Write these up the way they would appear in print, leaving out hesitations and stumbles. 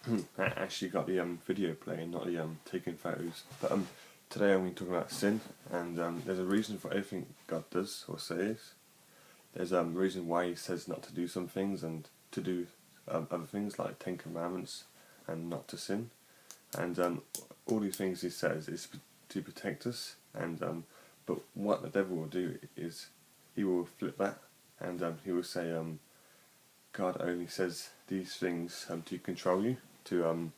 I actually got the video playing, not the taking photos. But today I'm going to talk about sin, and there's a reason for everything God does or says. There's a reason why He says not to do some things and to do other things like Ten Commandments and not to sin. And all these things He says is to protect us. And but what the devil will do is he will flip that, and he will say God only says these things to control you, to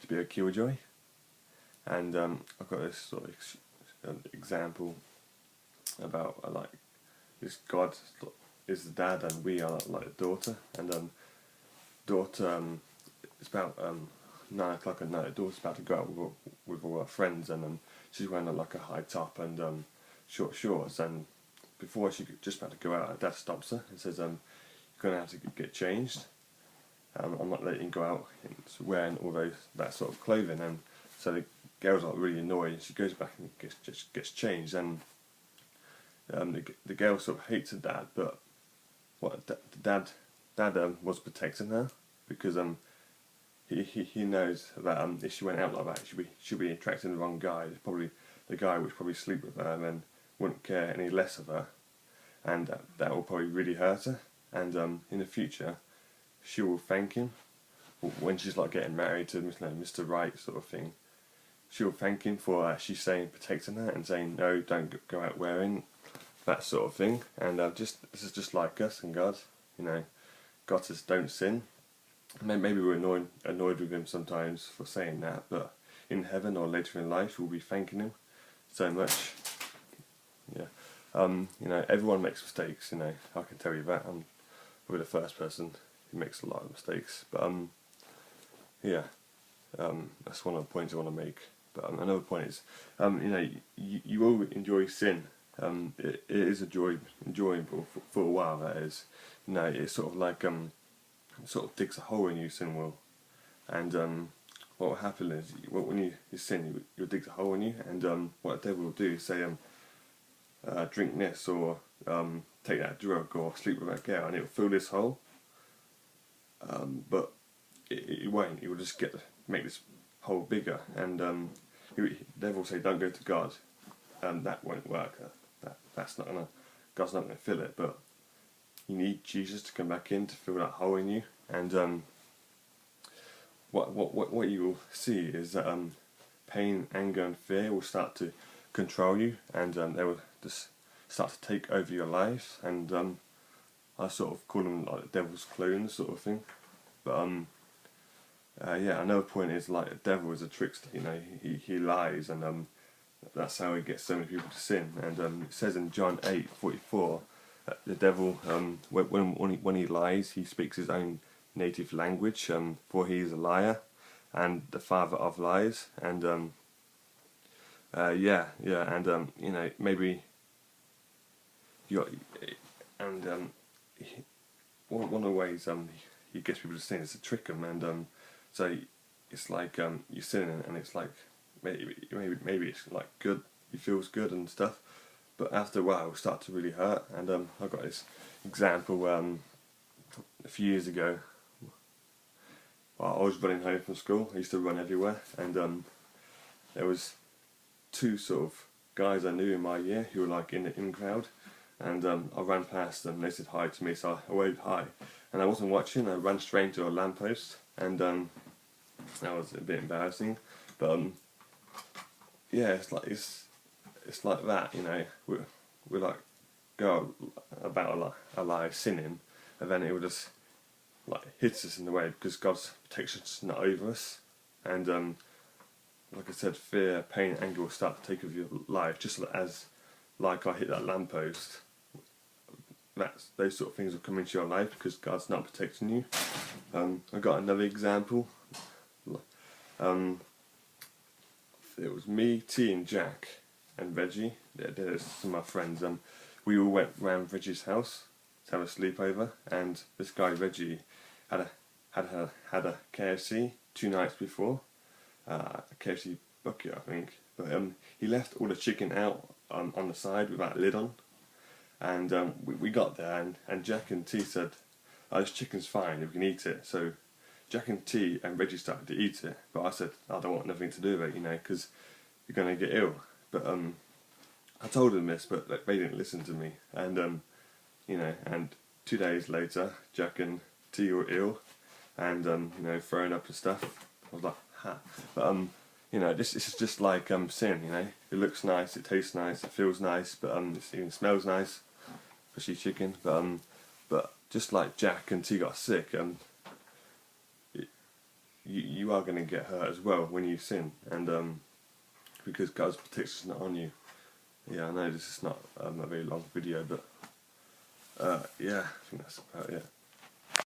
be a killjoy. And I've got this sort of example about like this God is the dad and we are like the daughter. And daughter, it's about 9 o'clock at night. The daughter's about to go out with all her friends, and she's wearing like a high top and short shorts. And before she's just about to go out, her dad stops her and says, "You're gonna have to get changed. I'm not letting you go out wearing all that sort of clothing." And so the girl's like really annoyed. She goes back and gets changed. And the girl sort of hates her dad, but the dad was protecting her because he knows that if she went out like that, she'll be attracting the wrong guy. Probably the guy would probably sleep with her and then wouldn't care any less of her, and that will probably really hurt her. And in the future, she will thank him when she's like getting married to Mr. Right sort of thing. She will thank him for actually protecting her and saying no, don't go out wearing that sort of thing. And this is just like us and God. God says don't sin. Maybe we're annoyed with him sometimes for saying that, but in heaven or later in life, we'll be thanking him so much. Yeah. Everyone makes mistakes. I can tell you that. I'm probably the first person who makes a lot of mistakes. But that's one of the points I want to make. But another point is, you will enjoy sin. It is enjoyable for a while. That is, it's sort of like sort of digs a hole in you, sin will. And what will happen is when you sin, you'll dig a hole in you. And what the devil will do is say, drink this or take that drug or sleep with that girl, and it will fill this hole. But it won't. It will just make this hole bigger. And the devil will say, "Don't go to God." That won't work. God's not gonna fill it. But you need Jesus to come back in to fill that hole in you. And what you will see is that pain, anger, and fear will start to control you, and they will just start to take over your life. And I sort of call them like the devil's clones, sort of thing. But another point is like the devil is a trickster. He lies, and that's how he gets so many people to sin. And it says in John 8:44, the devil, when he lies, he speaks his own native language, for he is a liar and the father of lies. And maybe one of the ways he gets people to sin is to trick them. And so it's like you're sinning, and it's like maybe it's like good, he feels good and stuff, but after a while it'll start to really hurt. And I got this example a few years ago. While I was running home from school, I used to run everywhere, and there was 2 sort of guys I knew in my year who were like in the in crowd, and I ran past them. They said hi to me, so I waved hi, and I wasn't watching. I ran straight into a lamppost, and that was a bit embarrassing. But it's like that. We like go about a lie sinning, and then it will just like hits us in the way because God's protection's not over us. And like I said, fear, pain, anger will start to take over your life, just as like I hit that lamppost. Those sort of things will come into your life because God's not protecting you. I got another example. It was me, T, and Jack, and Reggie. There's some of my friends. We all went round Reggie's house to have a sleepover, and this guy Reggie had a KFC 2 nights before, a KFC bucket, I think. But he left all the chicken out on the side without a lid on, and we got there, and Jack and T said, "Oh, this chicken's fine, we can eat it." So Jack and T and Reggie started to eat it, but I said I don't want nothing to do with it, you know, because you're gonna get ill. But I told them this, but like, they didn't listen to me, and you know, and 2 days later, Jack and T were ill, and you know, throwing up and stuff. I was like, ha. But you know, this is just like sin, you know. It looks nice, it tastes nice, it feels nice, but it even smells nice, especially chicken. But just like Jack and T got sick, you are going to get hurt as well when you sin, and because God's protection is not on you. Yeah, I know this is not a very long video, but yeah, I think that's about it.